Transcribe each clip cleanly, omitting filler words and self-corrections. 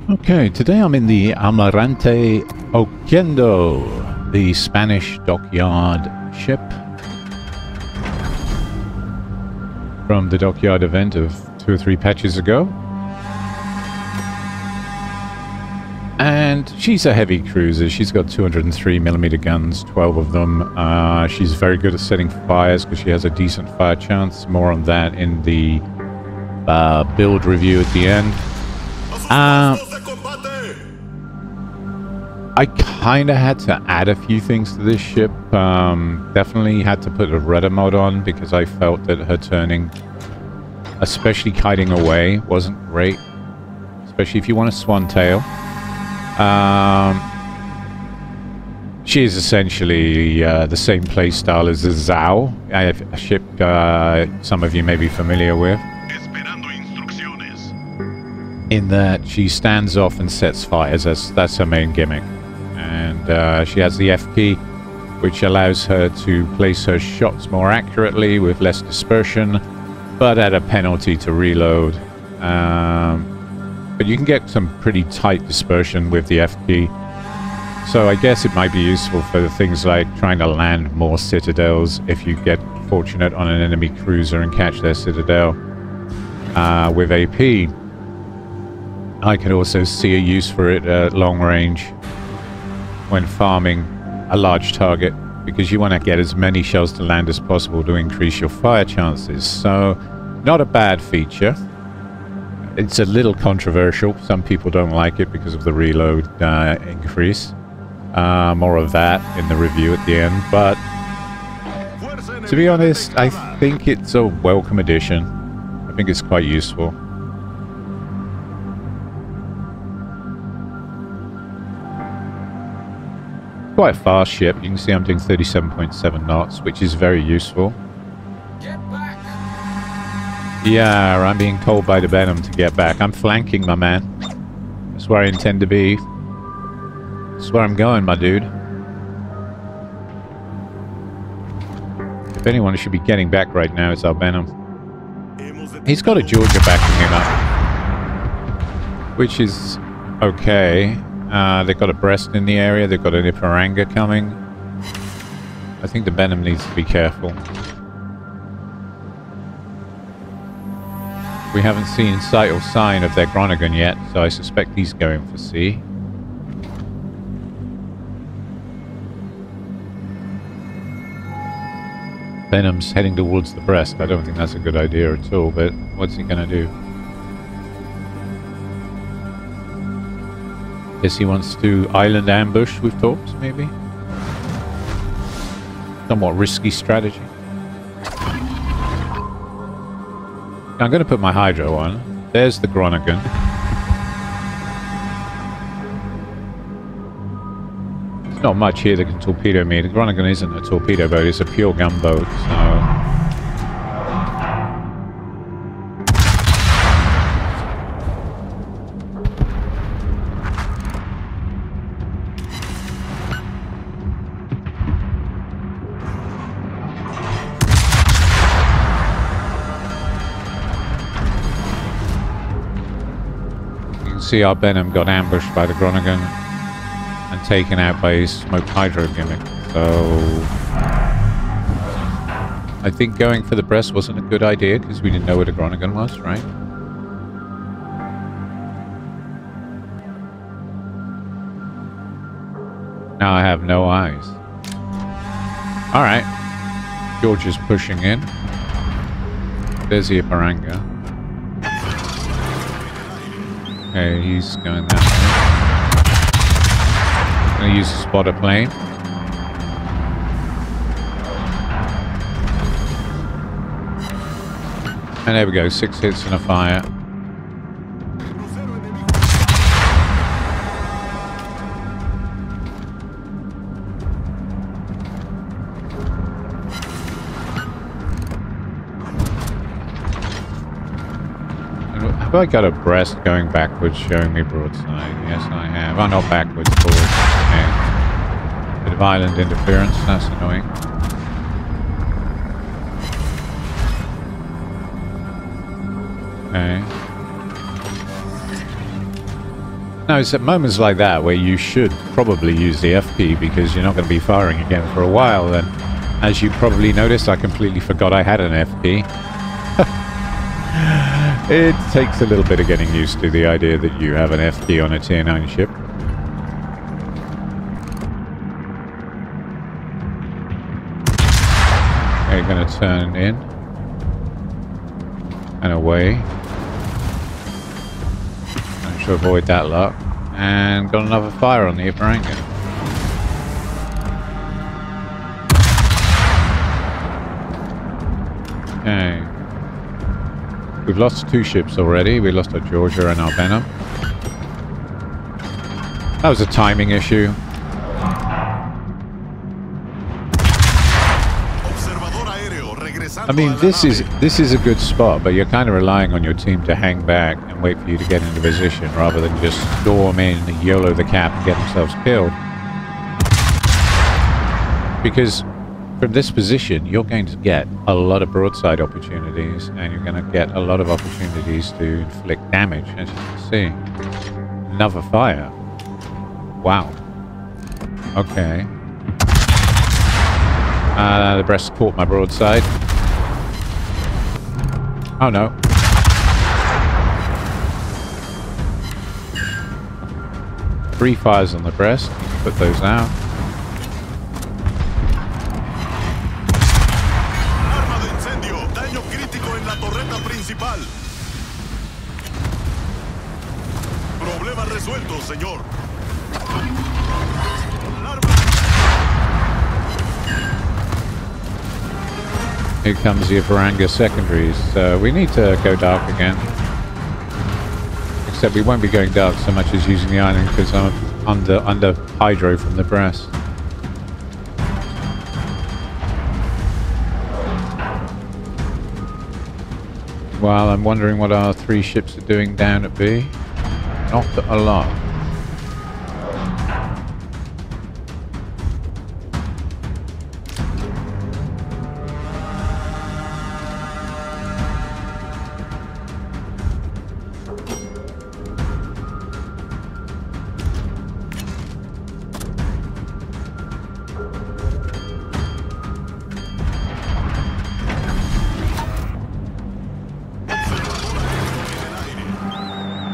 Okay, today I'm in the Almirante Oquendo, the Spanish dockyard ship from the dockyard event of 2 or 3 patches ago. And she's a heavy cruiser. She's got 203mm guns, 12 of them. She's very good at setting fires because she has a decent fire chance. More on that in the build review at the end. I kind of had to add a few things to this ship. Definitely had to put a rudder mod on because I felt that her turning, especially kiting away, wasn't great. Especially if you want a swan tail. She is essentially the same playstyle as the Zao, a ship some of you may be familiar with. In that she stands off and sets fires. That's her main gimmick. And she has the F key, which allows her to place her shots more accurately with less dispersion, but at a penalty to reload. But you can get some pretty tight dispersion with the F key. So I guess it might be useful for things like trying to land more citadels if you get fortunate on an enemy cruiser and catch their citadel with AP. I can also see a use for it at long range when farming a large target, because you want to get as many shells to land as possible to increase your fire chances. So, not a bad feature. It's a little controversial. Some people don't like it because of the reload increase. More of that in the review at the end. But to be honest, I think it's a welcome addition. I think it's quite useful. Quite a fast ship. You can see I'm doing 37.7 knots, which is very useful. Get back. Yeah, I'm being told by the Venom to get back. I'm flanking, my man. That's where I intend to be. That's where I'm going, my dude. If anyone should be getting back right now, it's our Venom. He's got a Georgia backing him up, which is okay. They've got a Brest in the area. They've got an Iparanga coming. I think the Venom needs to be careful. We haven't seen sight or sign of their Groningen yet, so I suspect he's going for C. Venom's heading towards the Brest. I don't think that's a good idea at all, but what's he going to do? Guess he wants to island ambush with torps, maybe? Somewhat risky strategy. I'm going to put my Hydro on. There's the Groningen. There's not much here that can torpedo me. The Groningen isn't a torpedo boat, it's a pure gunboat, so... See, our Venom got ambushed by the Groningen and taken out by his smoked Hydro gimmick. So I think going for the Brest wasn't a good idea because we didn't know where the Groningen was, right? Now I have no eyes. Alright. George is pushing in. There's the Iparanga. Okay, he's going that way. I'm going to use a spotter plane. And there we go, 6 hits and a fire. Have I got a Brest going backwards showing me broadside? Yes, I have. Oh, not backwards, forwards. Okay. Bit of island interference, that's annoying. Okay. No, it's at moments like that where you should probably use the FP because you're not going to be firing again for a while. And as you probably noticed, I completely forgot I had an FP. It takes a little bit of getting used to the idea that you have an FP on a tier 9 ship. They're going to turn in and away. Trying to avoid that lot. And got another fire on the Iparanga. Okay. We've lost 2 ships already. We lost our Georgia and our Venom. That was a timing issue. I mean, this is a good spot, but you're kind of relying on your team to hang back and wait for you to get into position rather than just storm in, YOLO the cap, and get themselves killed. Because from this position, you're going to get a lot of broadside opportunities, and you're going to get a lot of opportunities to inflict damage, as you can see. Another fire. Wow. Okay. The breast caught my broadside. Oh no. Three fires on the breast. Put those out. Arma de incendio. Daño crítico en la torreta principal. Problema resuelto, señor. Here comes the Iparanga secondaries. We need to go dark again. Except we won't be going dark so much as using the island because I'm under hydro from the breast. Well, I'm wondering what our 3 ships are doing down at B. Not a lot.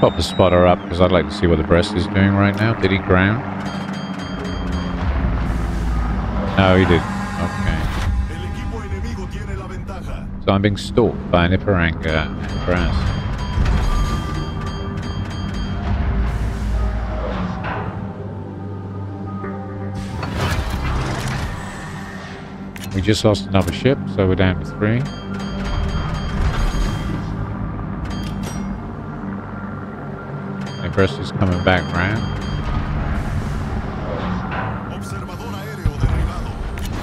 Pop the spotter up because I'd like to see what the breast is doing right now. Did he ground? No, he didn't. Okay. So I'm being stalked by an Iparanga and breast. We just lost another ship, so we're down to 3. Breast is coming back round.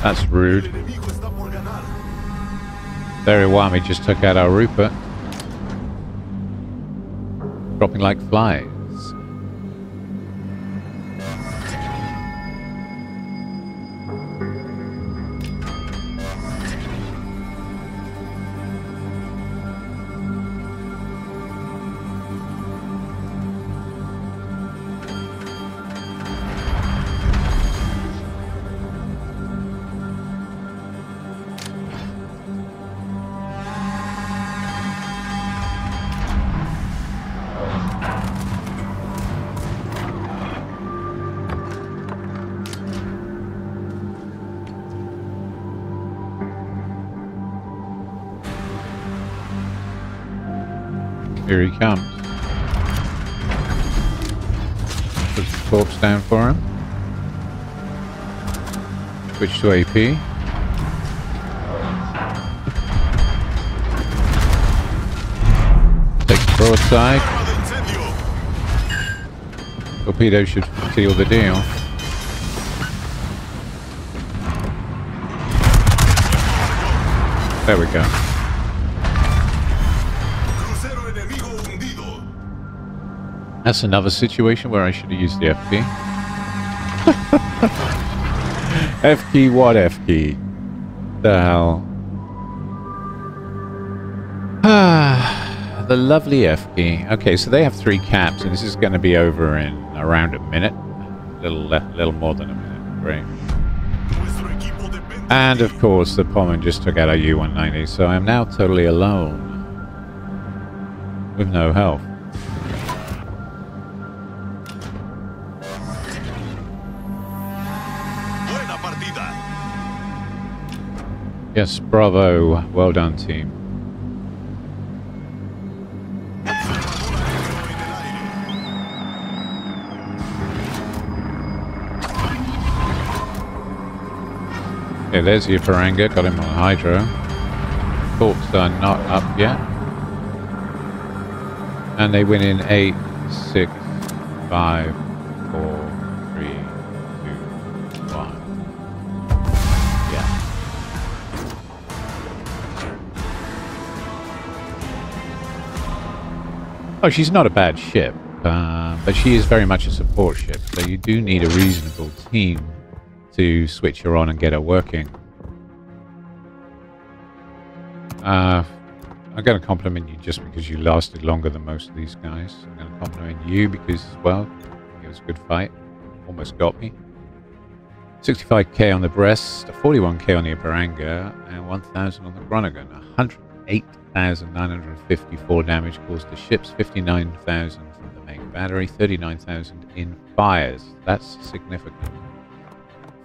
That's rude. Very Wami just took out our Rupert. Dropping like flies. Here he comes. Put the corpse down for him. Switch to AP. Take the broadside. Torpedo should seal the deal. There we go. That's another situation where I should have used the F key. F key, what F key? The hell? The lovely FP. Okay, so they have 3 caps, and this is going to be over in around a minute. Little more than a minute. Great. And of course, the Pommern just took out a U-190, so I'm now totally alone. With no help. Yes, bravo. Well done, team. Okay, there's the Paranga. Got him on hydro. Thoughts are not up yet. And they win in 8, 6, 5, 4, 3, 2, 1. Yeah. Oh, she's not a bad ship, but she is very much a support ship, so you do need a reasonable team to switch her on and get her working. I'm going to compliment you just because you lasted longer than most of these guys. I'm going to compliment you because, well, it was a good fight. Almost got me. 65k on the Brest, 41k on the Paranga, and 1,000 on the Groningen. 108,954 damage caused to ships, 59,000 from the main battery, 39,000 in fires. That's significant.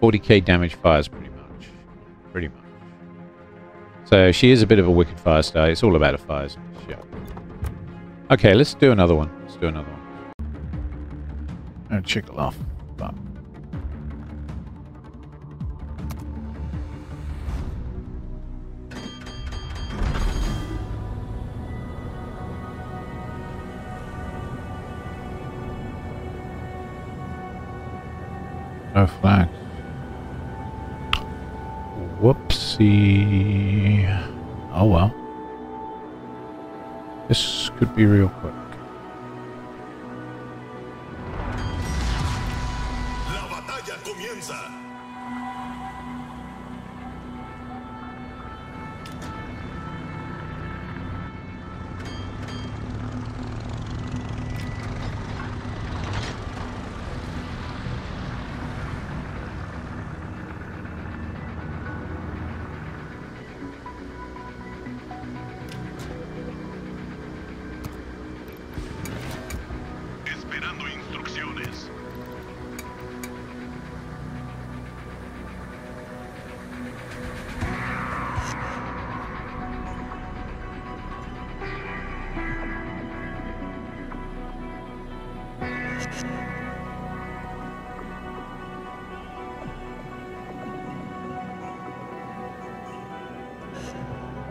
40k damage fires, pretty much. Pretty much. So she is a bit of a wicked fire star. It's all about the fires. Shit. Okay, let's do another one. Let's do another one. Oh, chickle off. Fuck. No flag. Whoopsie. Oh well. This could be real quick. La batalla comienza. Esperando instrucciones.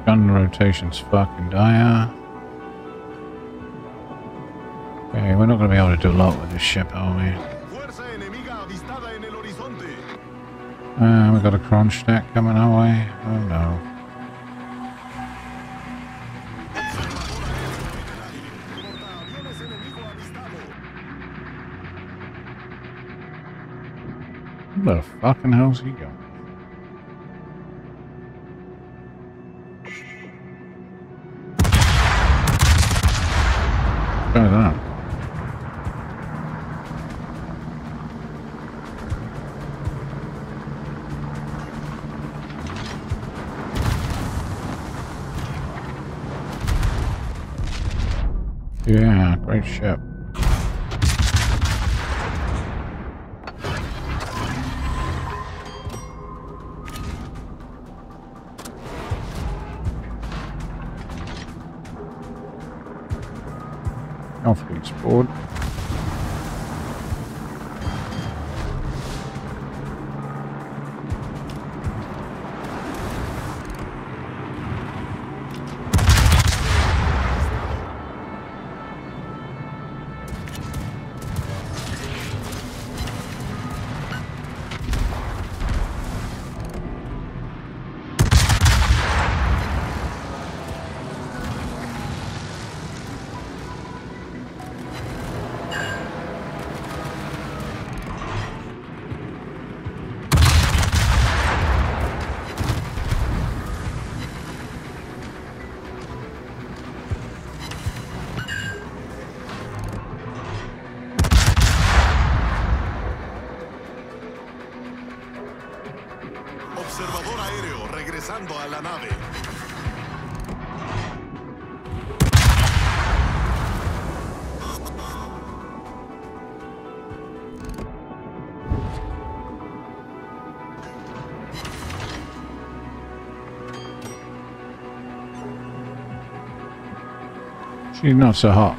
Gun rotation's fucking dire. Okay, we're not going to be able to do a lot with this ship, are we? Fuerza enemiga avistada en el horizonte. We've got a Kronstadt coming our way. Oh no. Portaaviones enemigo avistado. Where the fucking hell's he going? Try that. Yeah, great ship. Off-fleet's board. aéreo regresando a la nave. She's not so hot.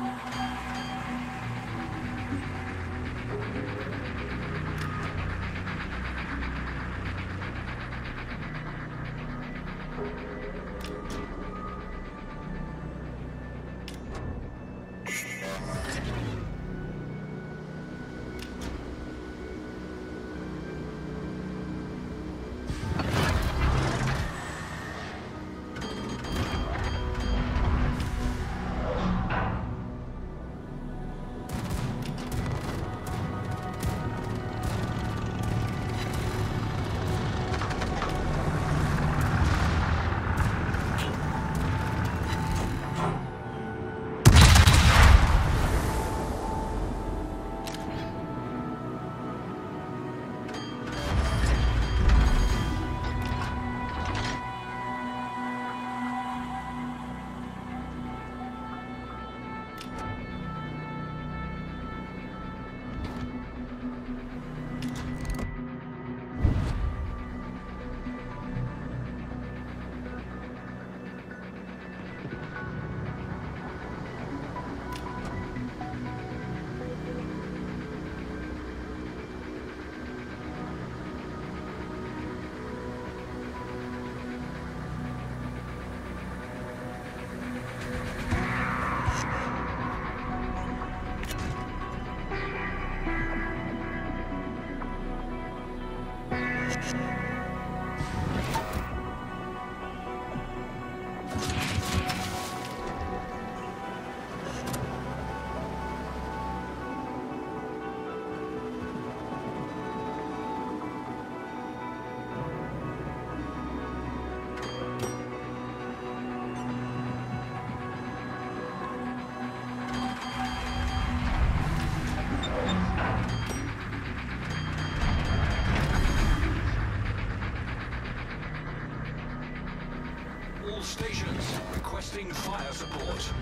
Stations requesting fire support.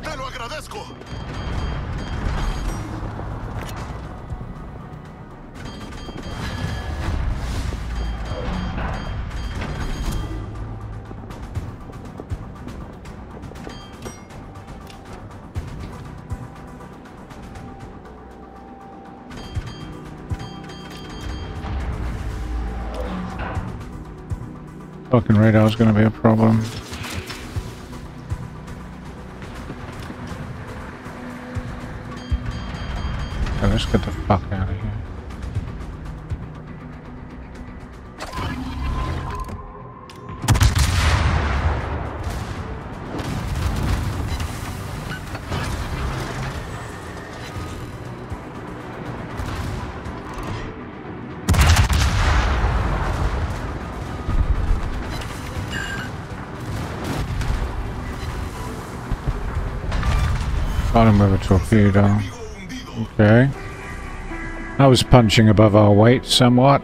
¡Te lo agradezco! Fucking radar's gonna be a problem. Okay, let's get the fuck out of here. Got him with a torpedo. Okay. I was punching above our weight somewhat.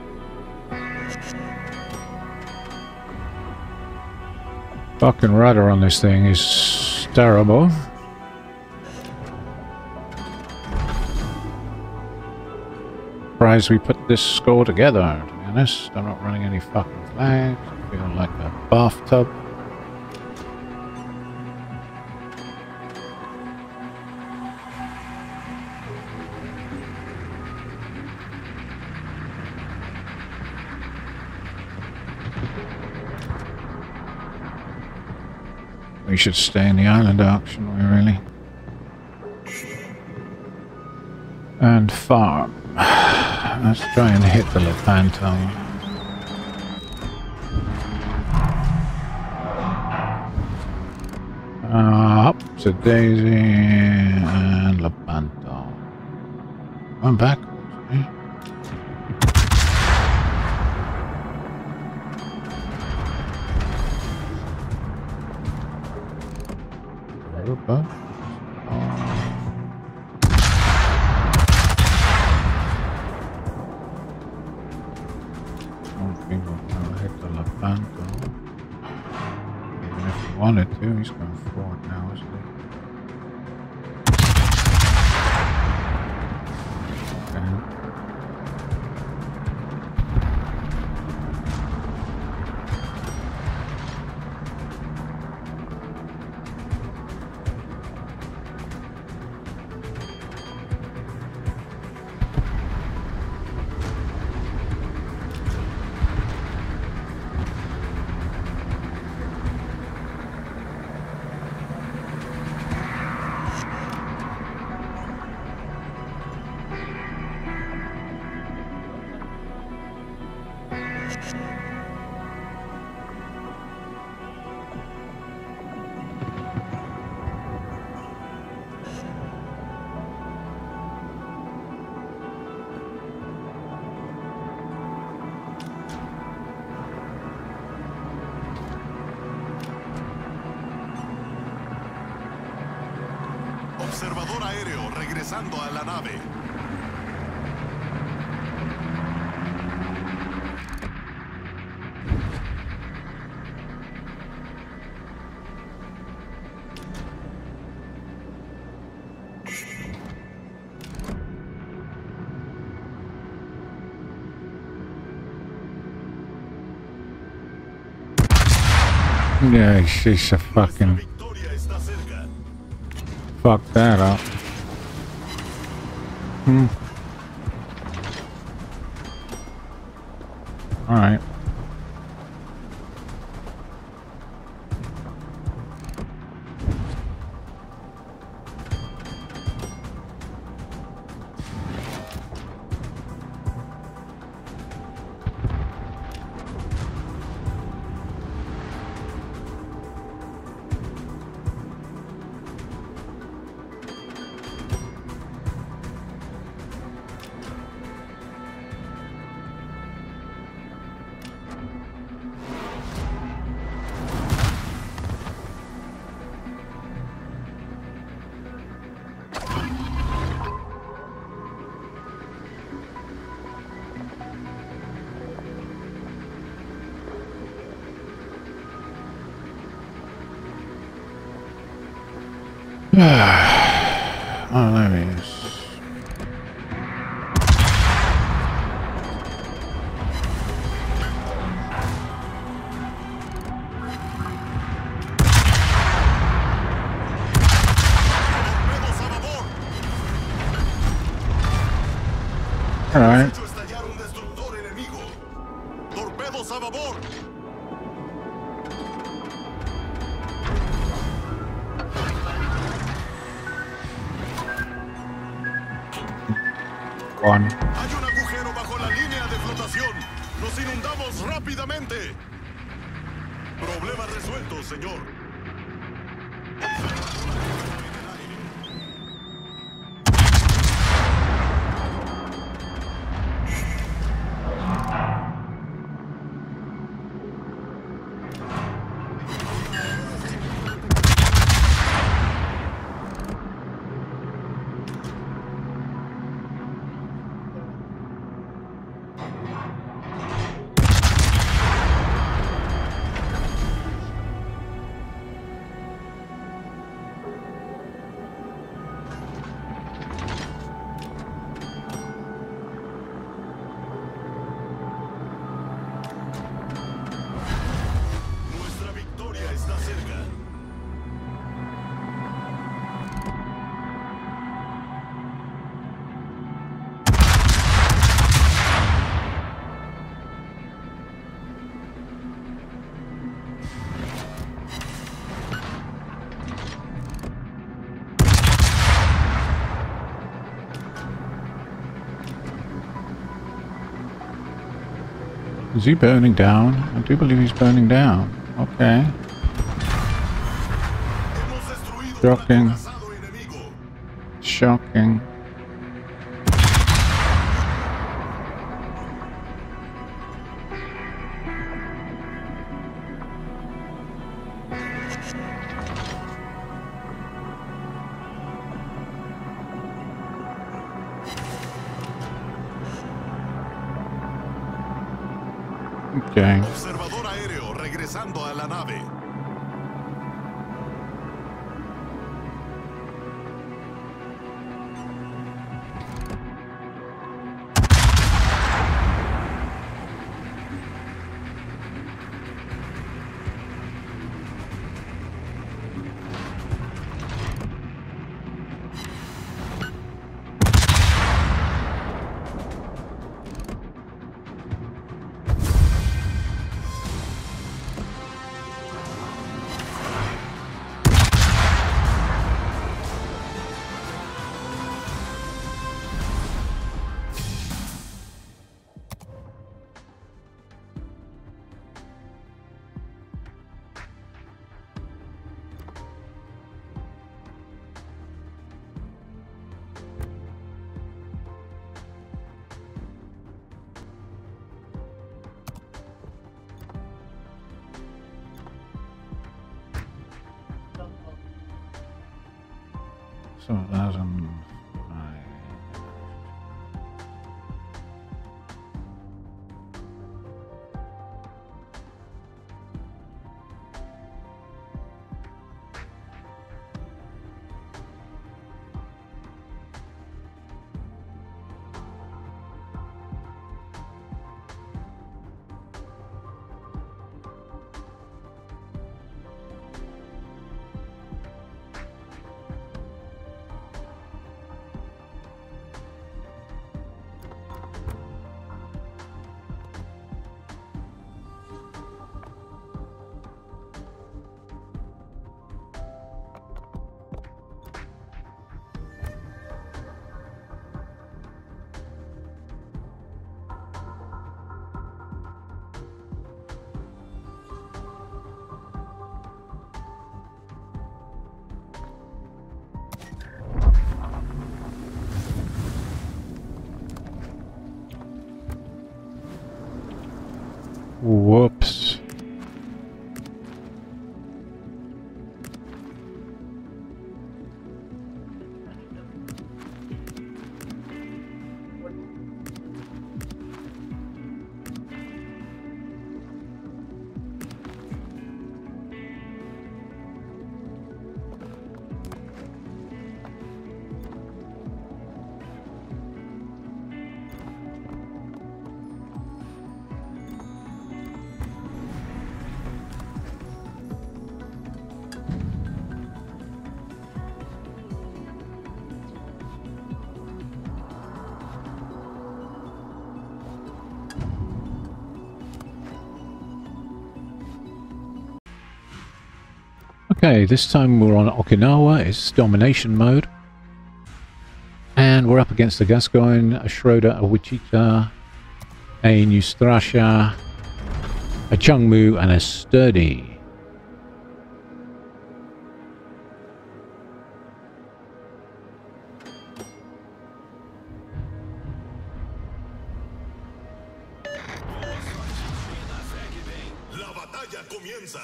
Fucking rudder on this thing is terrible. Surprised we put this score together, to be honest. I'm not running any fucking flags. I feel like a bathtub. We should stay in the island arc, shouldn't we, really? And farm. Let's try and hit the Lepanto. Up to Daisy and Lepanto. Going backwards, eh? but... don't think we're gonna hit the Lepanto. Even if he wanted to, he's going forward now, isn't he? Okay. Observador aéreo regresando a la nave. Yeah, she's a fucking... Victoria está cerca. Fuck that up. Alright. Oh, there he is. Torpedos a babor. All right. Hecho estallar un destructor enemigo. Torpedos a babor. One. Hay un agujero bajo la línea de flotación. Nos inundamos rápidamente. Problema resuelto, señor. Nuestra victoria está cerca. Is he burning down? I do believe he's burning down. Okay. Hemos destruido Shocking. un acorazado enemigo. Shocking. Okay. Observador aéreo regresando a la nave. So 1,005. Whoops. Okay, this time we're on Okinawa. It's domination mode. And we're up against a Gascoigne, a Schroeder, a Wichita, a New Strasha, a Chungmu, and a Sturdy. La batalla comienza.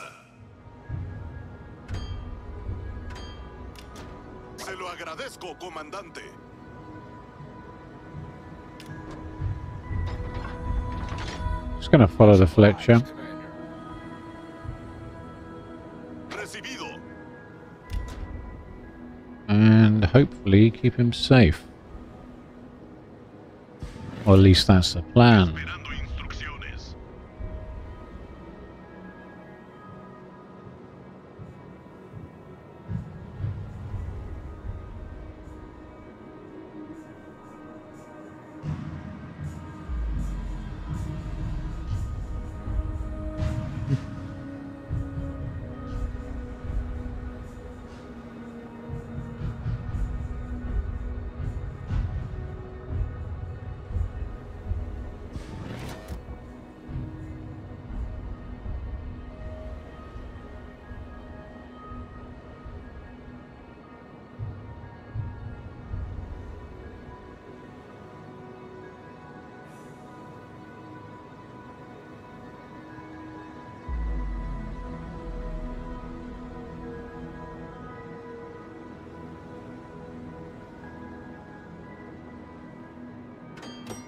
Se lo agradezco, comandante. Just gonna follow the Fletcher. Recibido. And hopefully keep him safe. Or at least that's the plan. Esperando instrucciones.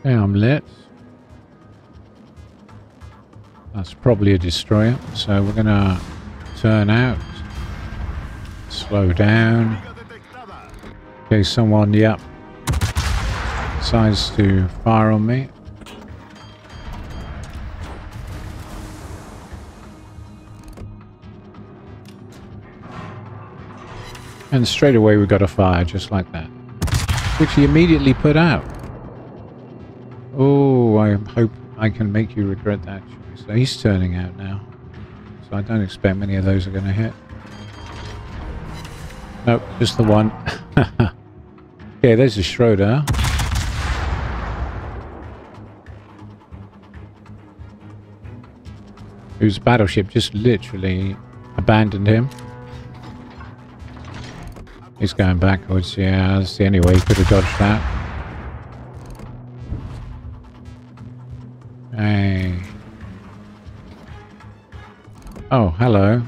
Okay, I'm lit. That's probably a destroyer, so we're gonna turn out, slow down. Okay, someone, yep, decides to fire on me. And straight away we got a fire, just like that. Which he immediately put out. Oh, I hope I can make you regret that choice. So he's turning out now. So I don't expect many of those are going to hit. Nope, just the one. Okay, there's a Schroeder. Whose battleship just literally abandoned him. He's going backwards, yeah, that's the only way he could have dodged that. Hey. Oh, hello.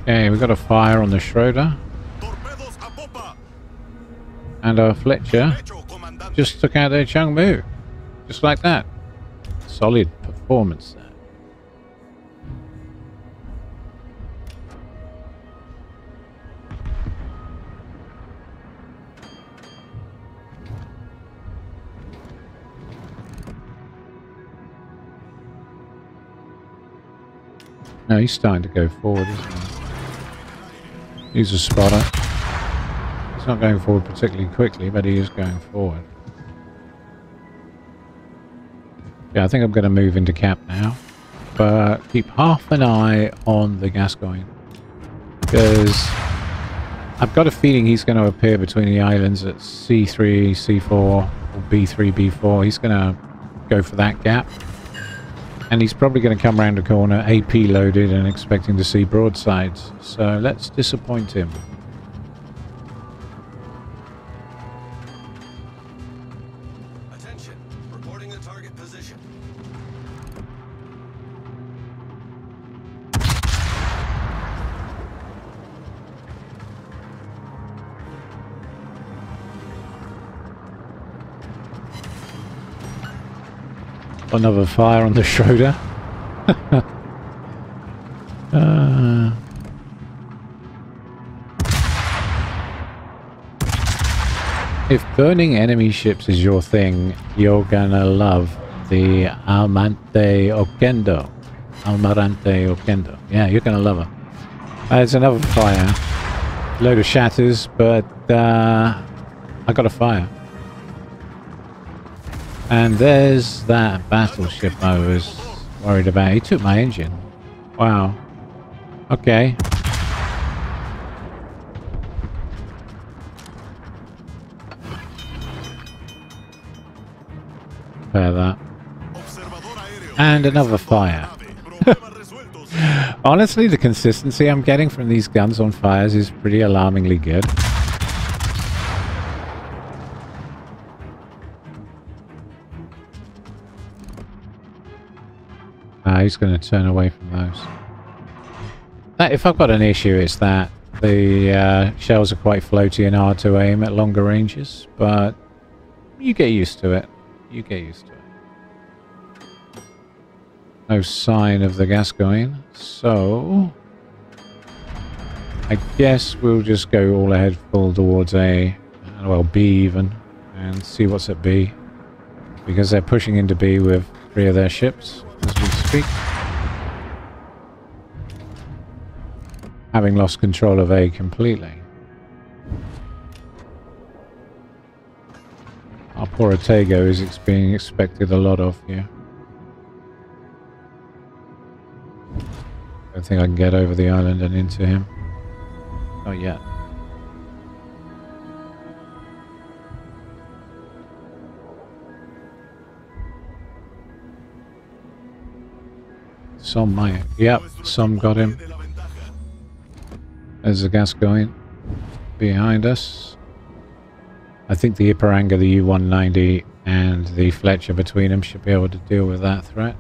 Okay, we got a fire on the Schroeder. And our Fletcher just took out their Changmu. Just like that. Solid performance there. No, he's starting to go forward, isn't he? He's a spotter. He's not going forward particularly quickly, but he is going forward. Yeah, I think I'm going to move into cap now. But keep half an eye on the Gascoigne. Because I've got a feeling he's going to appear between the islands at C3, C4, or B3, B4. He's going to go for that gap. And he's probably going to come around the corner, AP loaded, and expecting to see broadsides. So let's disappoint him. Attention, reporting the target position. Another fire on the Schroeder. If burning enemy ships is your thing, you're gonna love the Almirante Oquendo. Almirante Oquendo. Yeah, you're gonna love her. There's another fire. Load of shatters, but I got a fire. And there's that battleship I was worried about. He took my engine. Wow. Okay. Repair that. And another fire. Honestly, the consistency I'm getting from these guns on fires is pretty alarmingly good. He's going to turn away from those. If I've got an issue, it's that the shells are quite floaty and hard to aim at longer ranges, but you get used to it. You get used to it. No sign of the Gascoigne, so I guess we'll just go all ahead full towards A, well, B even, and see what's at B, because they're pushing into B with 3 of their ships as we speak. Having lost control of A completely. Our poor Otago is being expected a lot of here. I don't think I can get over the island and into him. Not yet. Some might. Yep, some got him. There's the Gascoigne behind us. I think the Iparanga, the U-190, and the Fletcher between them should be able to deal with that threat.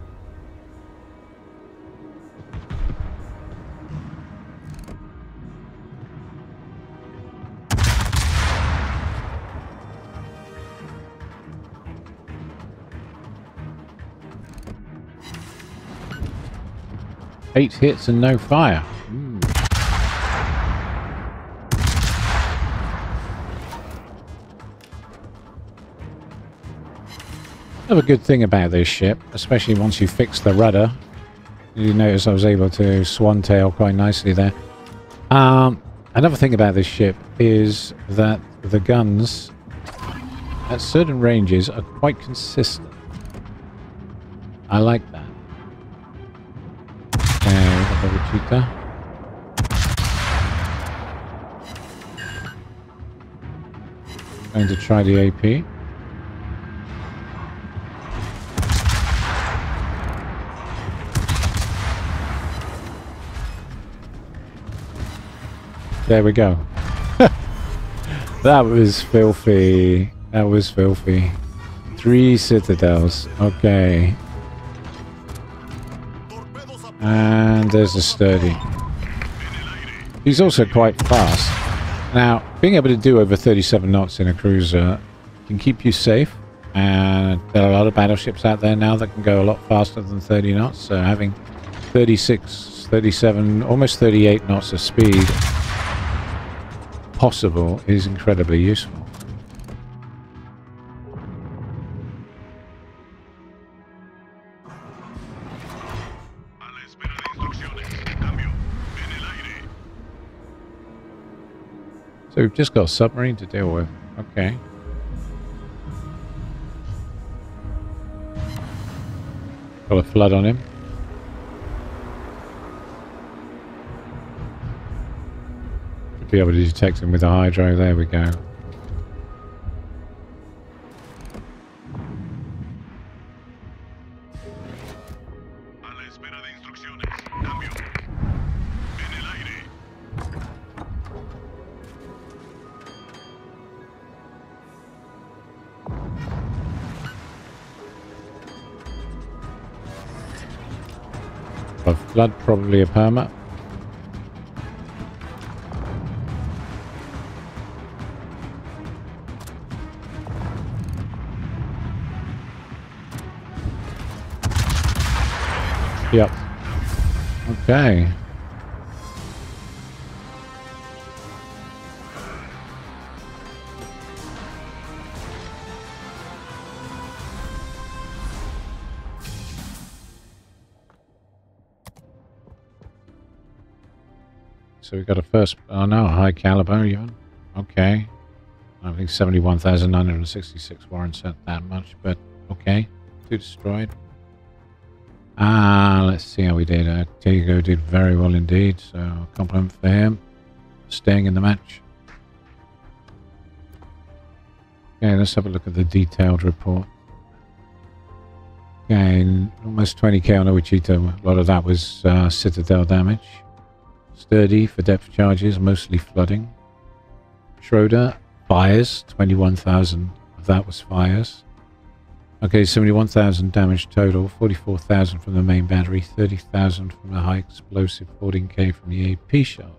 8 hits and no fire. Hmm. Another good thing about this ship, especially once you fix the rudder, you notice I was able to swantail quite nicely there. Another thing about this ship is that the guns at certain ranges are quite consistent. I like that. Okay, we got the Wichita. Going to try the AP. There we go. That was filthy. That was filthy. 3 citadels. Okay. And there's a sturdy. He's also quite fast. Now, being able to do over 37 knots in a cruiser can keep you safe. And there are a lot of battleships out there now that can go a lot faster than 30 knots. So having 36, 37, almost 38 knots of speed possible is incredibly useful. So we've just got a submarine to deal with. Okay. Got a flood on him. Should be able to detect him with a hydro. There we go. A flood, probably a perma. Yep. Okay. So we got a first, oh no, a high caliber even. Okay. I think 71,966 warrants that much, but okay. 2 destroyed. Let's see how we did. Diego did very well indeed, so compliment for him. Staying in the match. Okay, let's have a look at the detailed report. Okay, almost 20k on Wichita. A lot of that was citadel damage. Sturdy for depth charges, mostly flooding. Schroeder, fires, 21,000 of that was fires. Okay, 71,000 damage total, 44,000 from the main battery, 30,000 from the high explosive, 14k from the AP shells.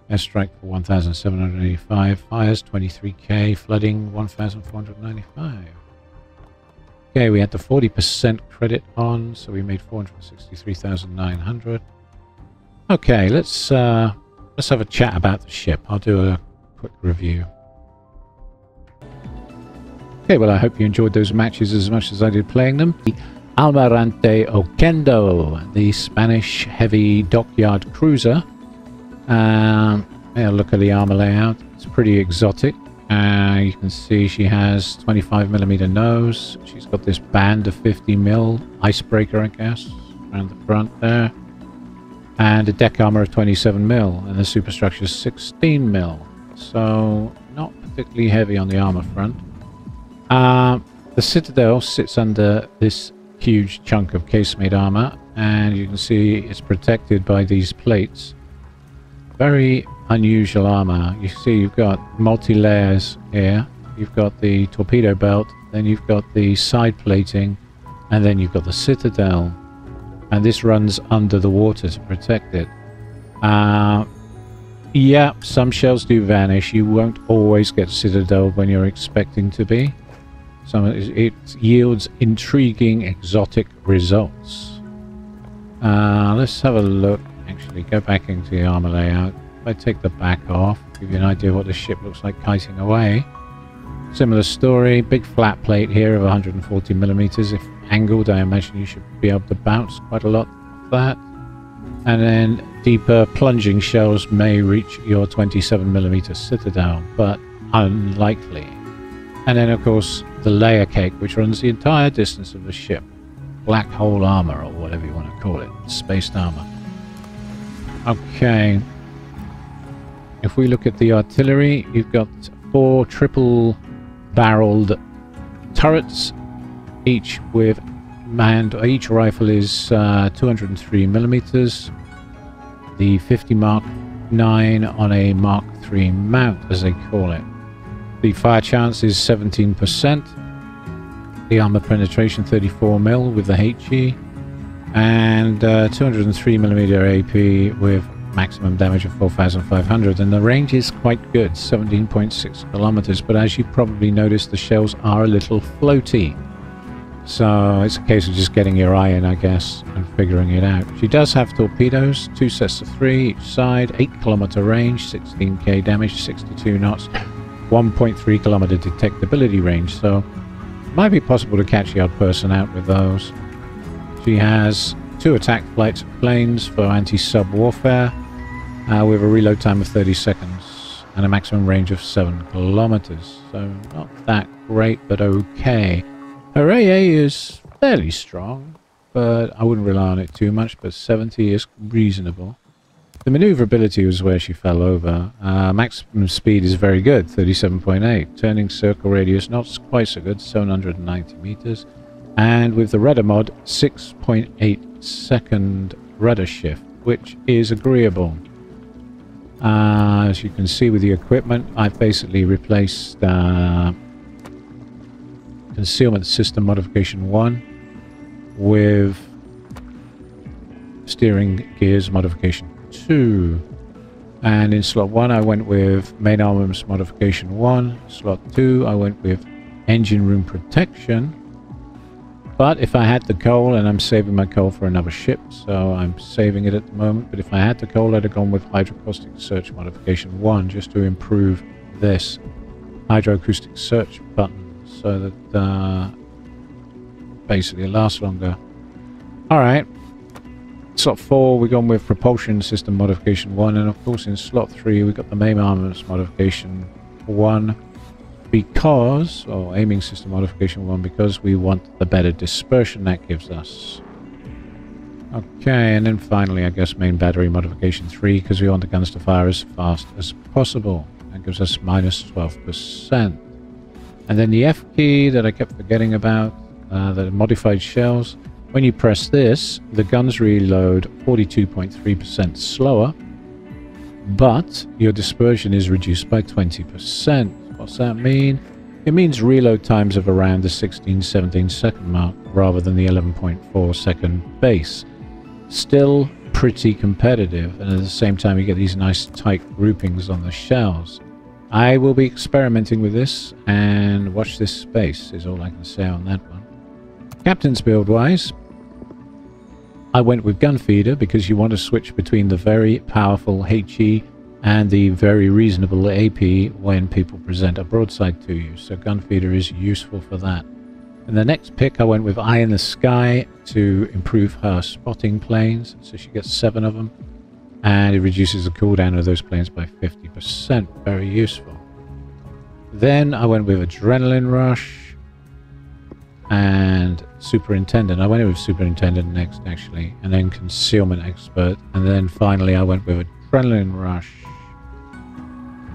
Airstrike for 1,785, fires 23k, flooding 1,495. Okay, we had the 40% credit on, so we made 463,900. Okay, let's have a chat about the ship. I'll do a quick review. Okay, well, I hope you enjoyed those matches as much as I did playing them. The Almirante Oquendo, the Spanish heavy dockyard cruiser. Yeah, look at the armor layout. It's pretty exotic. You can see she has 25mm nose. She's got this band of 50mm icebreaker, I guess, around the front there. And a deck armor of 27mm, and the superstructure is 16mm. So, not particularly heavy on the armor front. The Citadel sits under this huge chunk of casemate armor, and you can see it's protected by these plates. Very unusual armor. You see you've got multi-layers here. You've got the torpedo belt, then you've got the side plating, and then you've got the Citadel. And this runs under the water to protect it. Yeah, some shells do vanish. You won't always get Citadel when you're expecting to be. So it yields intriguing, exotic results. Let's have a look. Actually, go back into the armor layout. If I take the back off, give you an idea what the ship looks like kiting away. Similar story. Big flat plate here of 140 millimeters. If angled, I imagine you should be able to bounce quite a lot of that. And then deeper plunging shells may reach your 27 millimeter citadel, but unlikely. And then, of course, the layer cake, which runs the entire distance of the ship. Black hole armor, or whatever you want to call it. Spaced armor. Okay. If we look at the artillery, you've got 4 triple-barreled turrets, each with manned. Each rifle is 203 millimeters. The 50 Mark 9 on a Mark 3 mount, as they call it. The fire chance is 17%. The armor penetration 34 mil with the HE, and 203 millimeter AP with maximum damage of 4,500, and the range is quite good, 17.6 kilometers. But as you probably noticed, the shells are a little floaty, so it's a case of just getting your eye in, I guess, and figuring it out. She does have torpedoes, 2 sets of 3 each side, 8-kilometer range, 16k damage, 62 knots, 1.3 kilometer detectability range, so might be possible to catch the odd person out with those. She has 2 attack flights of planes for anti-sub warfare, with a reload time of 30 seconds and a maximum range of 7 kilometers. So not that great, but okay. Her AA is fairly strong, but I wouldn't rely on it too much, but 70 is reasonable. The maneuverability was where she fell over. Maximum speed is very good, 37.8. Turning circle radius not quite so good, 790 meters. And with the rudder mod, 6.8 second rudder shift, which is agreeable. As you can see with the equipment, I've basically replaced Concealment System Modification 1 with Steering Gears Modification 2. And in slot 1 I went with Main Armaments Modification 1. Slot 2 I went with Engine Room Protection. But if I had the coal, and I'm saving my coal for another ship, so I'm saving it at the moment, but if I had the coal, I'd have gone with Hydroacoustic Search Modification 1 just to improve this Hydroacoustic Search button so that basically it lasts longer. Alright. Slot 4 we've gone with Propulsion System Modification 1, and of course in slot 3 we've got the Main Armaments Modification 1 because, or Aiming System Modification 1, because we want the better dispersion that gives us. Okay, and then finally I guess Main Battery Modification 3 because we want the guns to fire as fast as possible. That gives us minus 12%. And then the F key that I kept forgetting about, the modified shells. When you press this, the guns reload 42.3% slower, but your dispersion is reduced by 20%. What's that mean? It means reload times of around the 16-17 second mark rather than the 11.4 second base. Still pretty competitive, and at the same time you get these nice tight groupings on the shells. I will be experimenting with this, and watch this space is all I can say on that one. Captain's build wise, I went with gun feeder because you want to switch between the very powerful HE and the very reasonable AP when people present a broadside to you. So gun feeder is useful for that. And the next pick I went with Eye in the Sky to improve her spotting planes. So she gets 7 of them. And it reduces the cooldown of those planes by 50%. Very useful. Then I went with Adrenaline Rush and Superintendent. I went with Superintendent next actually. And then Concealment Expert. And then finally I went with Adrenaline Rush.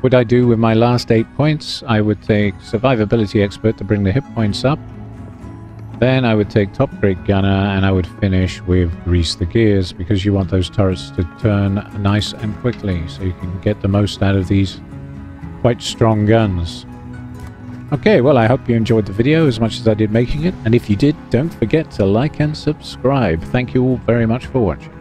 What I do with my last 8 points, I would take Survivability Expert to bring the hit points up. Then I would take Top Grade Gunner, and I would finish with Grease the Gears, because you want those turrets to turn nice and quickly, so you can get the most out of these quite strong guns. Okay, well I hope you enjoyed the video as much as I did making it, and if you did, don't forget to like and subscribe. Thank you all very much for watching.